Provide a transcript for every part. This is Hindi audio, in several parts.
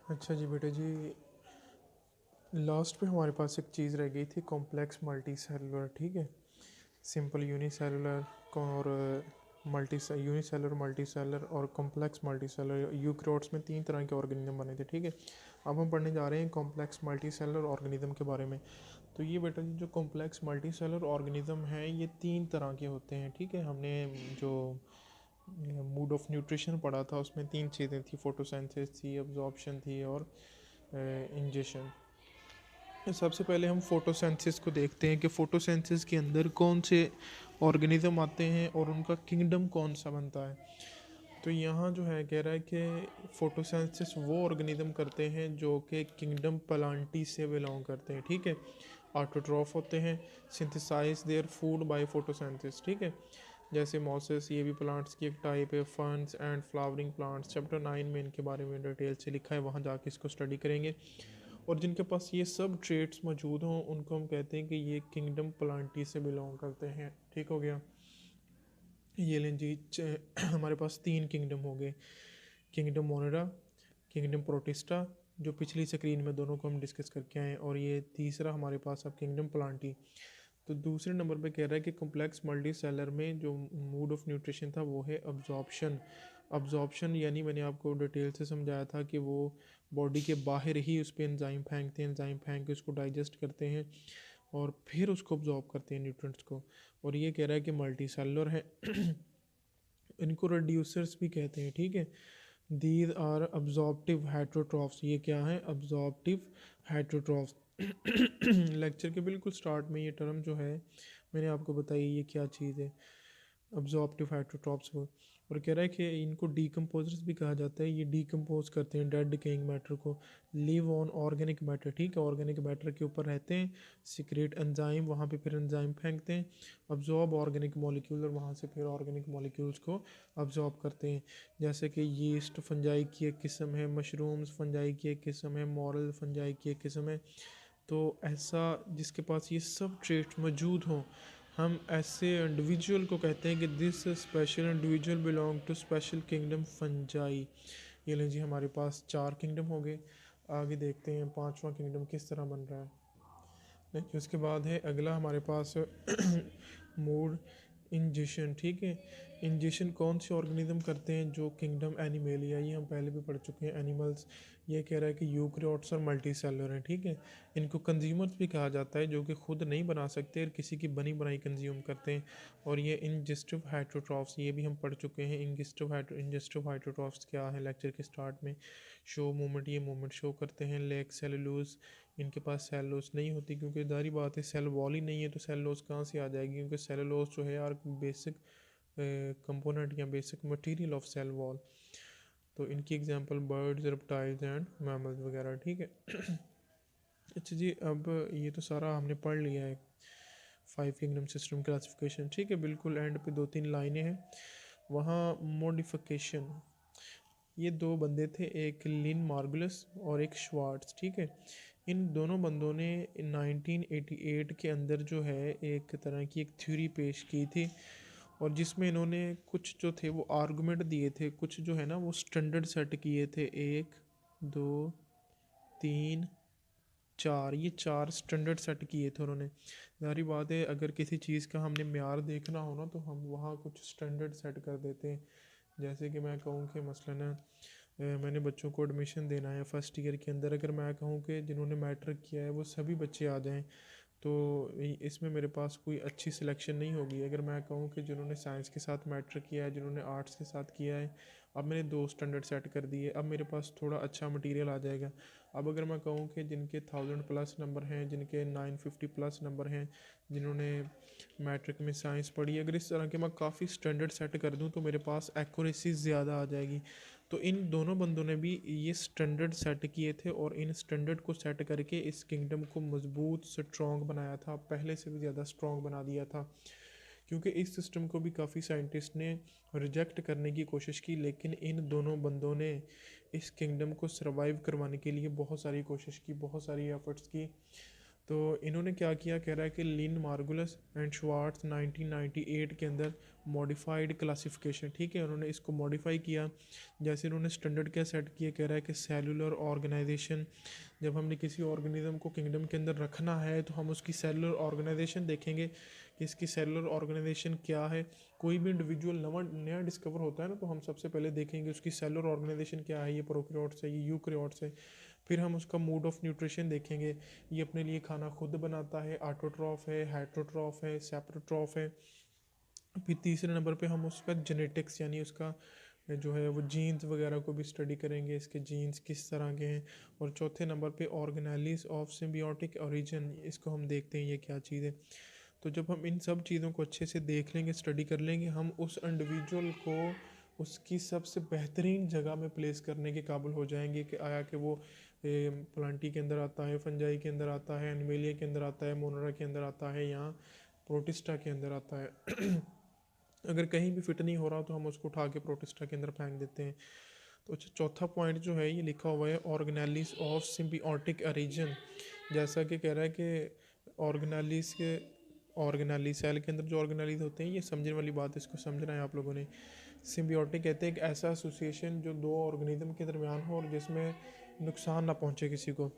अच्छा जी बेटा जी, लास्ट पे हमारे पास एक चीज़ रह गई थी, कॉम्प्लेक्स मल्टी सेलुलर। ठीक है, सिंपल यूनिसेलुलर और यूनिसेलुलर, मल्टी सेलुलर और कॉम्प्लेक्स मल्टी सेलुलर। यूकैरियोट्स में 3 तरह के ऑर्गेनिज्म बने थे। ठीक है, अब हम पढ़ने जा रहे हैं कॉम्प्लेक्स मल्टी सेलुलर ऑर्गेनिज्म के बारे में। तो ये बेटा जी, जो कॉम्प्लेक्स मल्टी सेलुलर ऑर्गेनिज्म है ये 3 तरह के होते हैं। ठीक है, हमने जो मूड ऑफ न्यूट्रिशन पढ़ा था उसमें 3 चीज़ें थी, फोटोसिंथेसिस थी, अब्जॉर्प्शन थी और इंजेशन। सबसे पहले हम फोटोसिंथेसिस को देखते हैं कि फोटोसिंथेसिस के अंदर कौन से ऑर्गेनिज्म आते हैं और उनका किंगडम कौन सा बनता है। तो यहाँ जो है कह रहा है कि फोटोसिंथेसिस वो ऑर्गेनिज्म करते हैं जो कि किंगडम प्लांटी से बिलोंग करते हैं। ठीक है, ऑटोट्रॉफ होते हैं, synthesize their food by photosynthesis. ठीक है, जैसे मॉसेस, ये भी प्लांट्स की एक टाइप है। Ferns and flowering plants, chapter 9 में इनके बारे में डिटेल से लिखा है, वहाँ जाके इसको स्टडी करेंगे। और जिनके पास ये सब ट्रेट्स मौजूद हों उनको हम कहते हैं कि ये किंगडम प्लांटी से बिलोंग करते हैं। ठीक हो गया, ये लें जी हमारे पास 3 किंगडम हो गए, किंगडम मोनेरा, किंगडम प्रोटिस्टा, जो पिछली स्क्रीन में दोनों को हम डिस्कस करके आए, और ये तीसरा हमारे पास अब किंगडम प्लांटी। तो दूसरे नंबर पे कह रहा है कि कॉम्प्लेक्स मल्टी सेलर में जो मूड ऑफ न्यूट्रिशन था वो है अब्जॉर्प्शन। अब्जॉर्प्शन यानी मैंने आपको डिटेल से समझाया था कि वो बॉडी के बाहर ही उस पर एंजाइम फेंकते हैं, एंजाइम फेंक के उसको डाइजेस्ट करते हैं और फिर उसको अब्जॉर्ब करते हैं न्यूट्रिएंट्स को। और ये कह रहा है कि मल्टी सेलुलर है इनको रेड्यूसर्स भी कहते हैं। ठीक है, दीज आर अब्जॉर्प्टिव हेट्रोट्रॉफ्स। ये क्या है, अब्जॉर्प्टिव हेट्रोट्रॉफ्स। लेक्चर के बिल्कुल स्टार्ट में ये टर्म जो है मैंने आपको बताई ये क्या चीज़ है, अब्जॉर्प्टिव हेट्रोट्रॉफ्स को। और कह रहा है कि इनको डीकम्पोजर्स भी कहा जाता है, ये डीकम्पोज करते हैं डेड डिकेइंग मैटर को। Live on organic matter. ठीक है, ऑर्गेनिक मैटर के ऊपर रहते हैं, सीक्रेट एंजाइम, वहाँ पे फिर एंजाइम फेंकते हैं, अब्जॉर्ब ऑर्गेनिक मॉलिक्यूल और वहाँ से फिर ऑर्गेनिक मॉलिक्यूल्स को अब्जॉर्ब करते हैं। जैसे कि यीस्ट फंजाई की एक किस्म है, मशरूम्स फंजाई की एक किस्म है, मॉरल फंजाई की एक किस्म है। तो ऐसा जिसके पास ये सब ट्रेट मौजूद हों, हम ऐसे इंडिविजुअल को कहते हैं कि this special individual belong to special kingdom fungi. ये लें जी, हमारे पास 4 किंगडम हो गए। आगे देखते हैं 5वां किंगडम किस तरह बन रहा है। नहीं, उसके बाद है अगला हमारे पास मूड इंजेशन। ठीक है, इंजेशन कौन से ऑर्गेनिज्म करते हैं, जो किंगडम एनिमेलिया, ये हम पहले भी पढ़ चुके हैं, एनिमल्स। ये कह रहा है कि यूकैरियोट्स और मल्टी सेलुलर हैं। ठीक है, इनको कंज्यूमर्स भी कहा जाता है, जो कि खुद नहीं बना सकते और किसी की बनी बनाई कंज्यूम करते हैं। और ये इंजेस्टिव हाइड्रोट्रॉफ्स, ये भी हम पढ़ चुके हैं। इंजेस्टिव हाइड्रोट्रॉफ्स क्या है, लेक्चर के स्टार्ट में शो मूवमेंट, ये मूवमेंट शो करते हैं। लेग सेलुलोज, इनके पास सेलुलोज नहीं होती, क्योंकि जारी बात है सेल वॉल ही नहीं है तो सेलुलोज कहाँ से आ जाएगी, क्योंकि सेलुलोज जो है यार बेसिक कंपोनेंट या basic material of cell wall. तो इनकी example birds, reptiles and mammals वगैरह। ठीक है अच्छा जी, अब ये तो सारा हमने पढ़ लिया है 5 किंगडम सिस्टम क्लासिफिकेशन। ठीक है, बिल्कुल एंड पे 2-3 लाइनें हैं, वहाँ मॉडिफिकेशन। ये 2 बंदे थे, एक लिन मार्गुलस और एक श्वार्ट्स। ठीक है, इन दोनों बंदों ने 1988 के अंदर जो है एक तरह की एक थ्योरी पेश की थी, और जिसमें इन्होंने कुछ जो थे वो आर्गुमेंट दिए थे, कुछ जो है ना वो स्टैंडर्ड सेट किए थे, 1 2 3 4, ये 4 स्टैंडर्ड सेट किए थे उन्होंने। जारी बात है अगर किसी चीज़ का हमने म्यार देखना हो ना तो हम वहाँ कुछ स्टैंडर्ड सेट कर देते हैं। जैसे कि मैं कहूँ कि मसलन मैंने बच्चों को एडमिशन देना है फर्स्ट ईयर के अंदर, अगर मैं कहूँ कि जिन्होंने मैट्रिक किया है वो सभी बच्चे आ जाएं, तो इसमें मेरे पास कोई अच्छी सिलेक्शन नहीं होगी। अगर मैं कहूँ कि जिन्होंने साइंस के साथ मैट्रिक किया है, जिन्होंने आर्ट्स के साथ किया है, अब मैंने 2 स्टैंडर्ड सेट कर दिए, अब मेरे पास थोड़ा अच्छा मटेरियल आ जाएगा। अब अगर मैं कहूँ कि जिनके 1000+ नंबर हैं, जिनके 950+ नंबर हैं, जिन्होंने मैट्रिक में साइंस पढ़ी, अगर इस तरह के मैं काफ़ी स्टैंडर्ड सेट कर दूँ तो मेरे पास एक्यूरेसी ज़्यादा आ जाएगी। तो इन दोनों बंदों ने भी ये स्टैंडर्ड सेट किए थे और इन स्टैंडर्ड को सेट करके इस किंगडम को मजबूत स्ट्रॉन्ग बनाया था, पहले से भी ज़्यादा स्ट्रॉन्ग बना दिया था। क्योंकि इस सिस्टम को भी काफ़ी साइंटिस्ट ने रिजेक्ट करने की कोशिश की, लेकिन इन दोनों बंदों ने इस किंगडम को सर्वाइव करवाने के लिए बहुत सारी कोशिश की, बहुत सारी एफर्ट्स की। तो इन्होंने क्या किया, कह रहा है कि लिन मार्गुलस एंड श्वार्ट्स 1998 के अंदर मॉडिफाइड क्लासिफिकेशन, ठीक है, उन्होंने इसको मॉडिफाई किया। जैसे उन्होंने स्टैंडर्ड क्या सेट किया, कह रहा है कि सेलुलर ऑर्गेनाइजेशन, जब हमने किसी ऑर्गेनिज्म को किंगडम के अंदर रखना है तो हम उसकी सेलुलर ऑर्गेनाइजेशन देखेंगे कि इसकी सेलुलर ऑर्गेनाइजेशन क्या है। कोई भी इंडिविजुअल नया डिस्कवर होता है ना, तो हम सबसे पहले देखेंगे उसकी सेलुलर ऑर्गेनाइजेशन क्या है, ये प्रोकैरियोट्स है, ये यूकैरियोट्स है। फिर हम उसका मोड ऑफ न्यूट्रिशन देखेंगे, ये अपने लिए खाना खुद बनाता है, ऑटोट्रॉफ है, हेटरोट्रॉफ है, सेप्रोट्रॉफ है। फिर तीसरे नंबर पे हम उसका जेनेटिक्स यानी उसका जो है वो जीन्स वगैरह को भी स्टडी करेंगे, इसके जीन्स किस तरह के हैं। और चौथे नंबर पे ऑर्गेनेलिस ऑफ सिम्बियोटिक ओरिजिन, इसको हम देखते हैं ये क्या चीज़ है। तो जब हम इन सब चीज़ों को अच्छे से देख लेंगे, स्टडी कर लेंगे, हम उस इंडिविजुअल को उसकी सबसे बेहतरीन जगह में प्लेस करने के काबिल हो जाएंगे कि आया कि वो प्लांटी के अंदर आता है, फंजाई के अंदर आता है, एनिमेलिया के अंदर आता है, मोनरा के अंदर आता है, या प्रोटिस्टा के अंदर आता है। अगर कहीं भी फिट नहीं हो रहा तो हम उसको उठा के प्रोटिस्टा के अंदर फेंक देते हैं। तो अच्छा, चौथा पॉइंट जो है ये लिखा हुआ है ऑर्गेनेलिस ऑफ सिम्बियोटिक ओरिजिन। जैसा कि कह रहा है कि ऑर्गेनेली सेल के अंदर जो ऑर्गेनेलीज होते हैं, ये समझने वाली बात है, इसको समझना है आप लोगों ने। सिम्बियोटिक कहते हैं एक ऐसा एसोसिएशन जो दो ऑर्गेनिज्म के दरमियान हो और जिसमें नुकसान ना पहुंचे किसी को।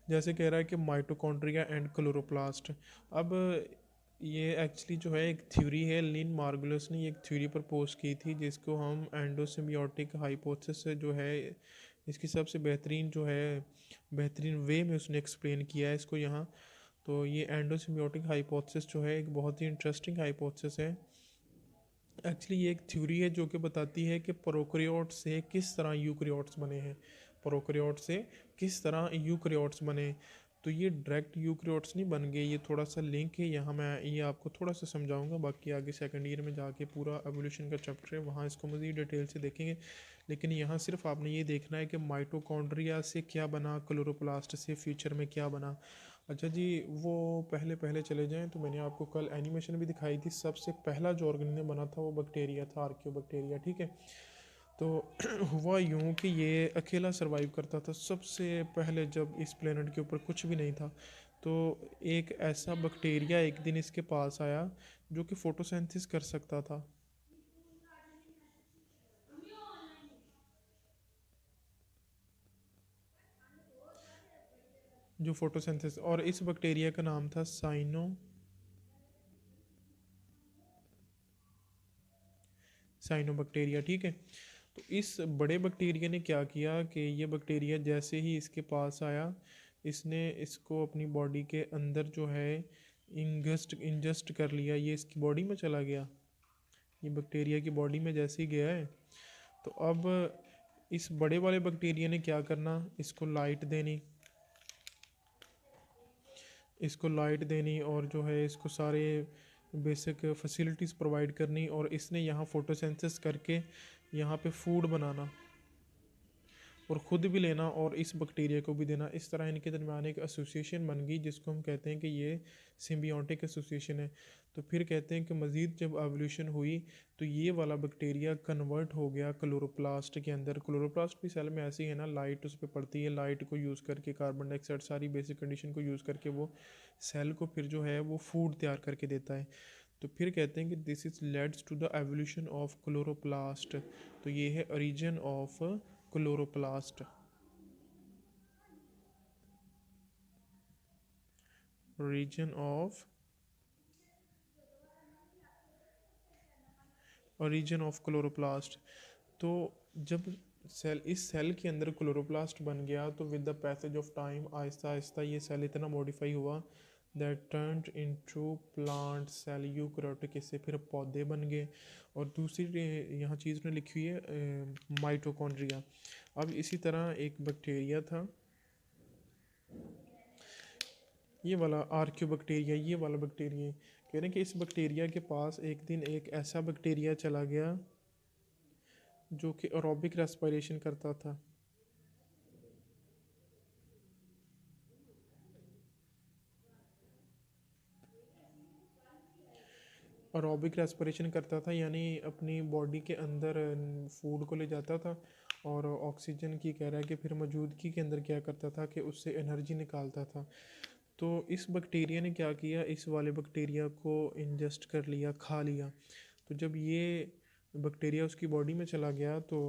जैसे कह रहा है कि माइटोकॉन्ड्रिया एंड क्लोरोप्लास्ट। अब ये एक्चुअली जो है एक थ्योरी है, लिन मार्गुलस ने एक थ्योरी प्रपोज की थी जिसको हम एंडोसिम्बियोटिक हाइपोथेसिस से जो है इसकी सबसे बेहतरीन जो है बेहतरीन वे में उसने एक्सप्लेन किया है इसको यहाँ। तो ये एंडोसिम्बियोटिक हाइपोथेसिस जो है एक बहुत ही इंटरेस्टिंग हाइपोथेसिस है। एक्चुअली ये एक थ्योरी है जो कि बताती है कि प्रोकैरियोट से किस तरह यूकैरियोट्स बने हैं, प्रोकैरियोट से किस तरह यूकैरियोट्स बने। तो ये डायरेक्ट यूकैरियोट्स नहीं बन गए, ये थोड़ा सा लिंक है, यहाँ मैं ये आपको थोड़ा सा समझाऊंगा, बाकी आगे सेकंड ईयर में जाके पूरा एवोल्यूशन का चैप्टर है, वहाँ इसको मज़ीद डिटेल से देखेंगे। लेकिन यहाँ सिर्फ आपने ये देखना है कि माइटोकॉन्ड्रिया से क्या बना, क्लोरोप्लास्ट से फ्यूचर में क्या बना। अच्छा जी, वो पहले पहले चले जाएं तो मैंने आपको कल एनिमेशन भी दिखाई थी, सबसे पहला जो ऑर्गेनिज्म बना था वो बैक्टीरिया था, आर्कियोबैक्टीरिया, ठीक है। तो हुआ यूं कि ये अकेला सरवाइव करता था सबसे पहले, जब इस प्लेनेट के ऊपर कुछ भी नहीं था। तो एक ऐसा बैक्टीरिया एक दिन इसके पास आया जो कि फोटोसिंथेसिस कर सकता था। जो फोटोसिंथेसिस, और इस बैक्टीरिया का नाम था साइनोबैक्टीरिया, ठीक है। तो इस बड़े बैक्टीरिया ने क्या किया कि ये बैक्टीरिया जैसे ही इसके पास आया, इसने इसको अपनी बॉडी के अंदर जो है इंजस्ट कर लिया, ये इसकी बॉडी में चला गया। ये बैक्टीरिया की बॉडी में जैसे ही गया है, तो अब इस बड़े वाले बैक्टीरिया ने क्या करना, इसको लाइट देनी और जो है इसको सारे बेसिक फैसिलिटीज़ प्रोवाइड करनी, और इसने यहाँ फोटोसिंथेसिस करके यहाँ पे फूड बनाना और ख़ुद भी लेना और इस बैक्टीरिया को भी देना। इस तरह इनके दरमियान एक एसोसिएशन बन गई जिसको हम कहते हैं कि ये सिम्बियोटिक एसोसिएशन है। तो फिर कहते हैं कि मज़ीद जब एवोल्यूशन हुई तो ये वाला बैक्टीरिया कन्वर्ट हो गया क्लोरोप्लास्ट के अंदर। क्लोरोप्लास्ट भी सेल में ऐसी है ना, लाइट उस पर पड़ती है, लाइट को यूज़ करके कार्बन डाइऑक्साइड सारी बेसिक कंडीशन को यूज़ करके वो सेल को फिर जो है वो फूड तैयार करके देता है। तो फिर कहते हैं कि this is leads to the evolution of chloroplast. तो ये है origin of chloroplast. Region of chloroplast. तो जब इस सेल के अंदर क्लोरोप्लास्ट बन गया तो with the passage of time आहिस्ता आहिस्ता ये सेल इतना मॉडिफाई हुआ that turned into plant cell eukaryotic, इससे फिर पौधे बन गए। और दूसरी यहाँ चीज़ ने लिखी हुई है माइटोकॉन्ड्रिया। अब इसी तरह एक बैक्टीरिया था, ये वाला आर्कियोबैक्टीरिया, ये वाला बैक्टीरिया, कह रहे हैं कि इस बैक्टीरिया के पास एक दिन एक ऐसा बैक्टीरिया चला गया जो कि एरोबिक रेस्पिरेशन करता था। एरोबिक रेस्पिरेशन करता था यानी अपनी बॉडी के अंदर फूड को ले जाता था और ऑक्सीजन की कह रहा है कि फिर मौजूदगी के अंदर क्या करता था कि उससे एनर्जी निकालता था। तो इस बैक्टीरिया ने क्या किया, इस वाले बैक्टीरिया को इंजेस्ट कर लिया, खा लिया। तो जब ये बैक्टीरिया उसकी बॉडी में चला गया तो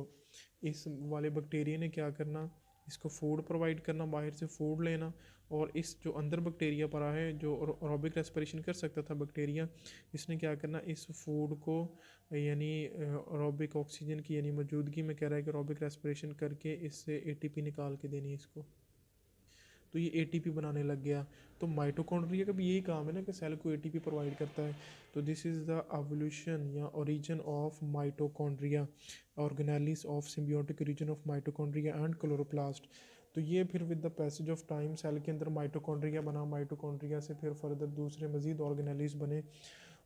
इस वाले बैक्टीरिया ने क्या करना, इसको फूड प्रोवाइड करना, बाहर से फूड लेना, और इस जो अंदर बैक्टीरिया पड़ा है जो एरोबिक रेस्पिरेशन कर सकता था बैक्टीरिया, इसने क्या करना, इस फूड को यानी एरोबिक ऑक्सीजन की यानी मौजूदगी में कह रहा है कि एरोबिक रेस्पिरेशन करके इससे एटीपी निकाल के देनी है इसको, तो ये एटीपी बनाने लग गया। तो माइटोकॉन्ड्रिया का भी यही काम है ना कि सेल को एटीपी प्रोवाइड करता है। तो दिस इज़ द एवोल्यूशन या origin of mitochondria, organelles of symbiotic region of mitochondria and chloroplast. तो ये फिर with the passage of time cell के अंदर माइटोकॉन्ड्रिया बना, माइटोकॉन्ड्रिया से फिर फर्दर दूसरे मज़ीद ऑर्गेनेलिस बने,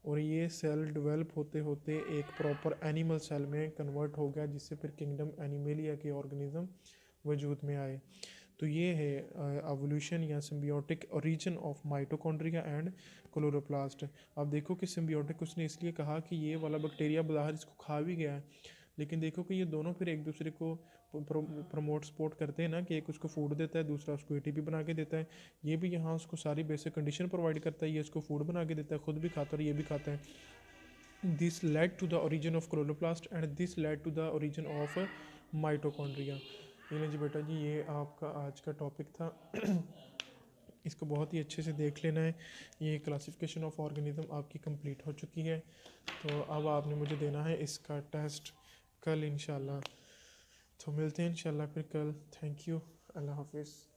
और ये सेल डेवलप होते होते एक प्रॉपर एनिमल सेल में कन्वर्ट हो गया, जिससे फिर किंगडम एनिमेलिया के ऑर्गेनिज्म वजूद में आए। तो ये है एवोल्यूशन या symbiotic origin of mitochondria and chloroplast. अब देखो कि सिम्बियोटिक उसने इसलिए कहा कि ये वाला बैक्टीरिया बाहर इसको खा भी गया है, लेकिन देखो कि ये दोनों फिर एक दूसरे को प्रमोट सपोर्ट करते हैं ना, कि एक उसको फूड देता है, दूसरा उसको एटीपी बना के देता है। ये भी यहाँ उसको सारी बेसिक कंडीशन प्रोवाइड करता है, ये उसको फूड बना के देता है, खुद भी खाता है और ये भी खाता है। This led to the origin of chloroplast and this led to the origin of mitochondria. ये जी बेटा जी, ये आपका आज का टॉपिक था। इसको बहुत ही अच्छे से देख लेना है। ये क्लासिफिकेशन ऑफ ऑर्गेनिज्म आपकी कंप्लीट हो चुकी है, तो अब आपने मुझे देना है इसका टेस्ट कल इंशाल्लाह। तो मिलते हैं इंशाल्लाह फिर कल। थैंक यू, अल्लाह हाफिज़।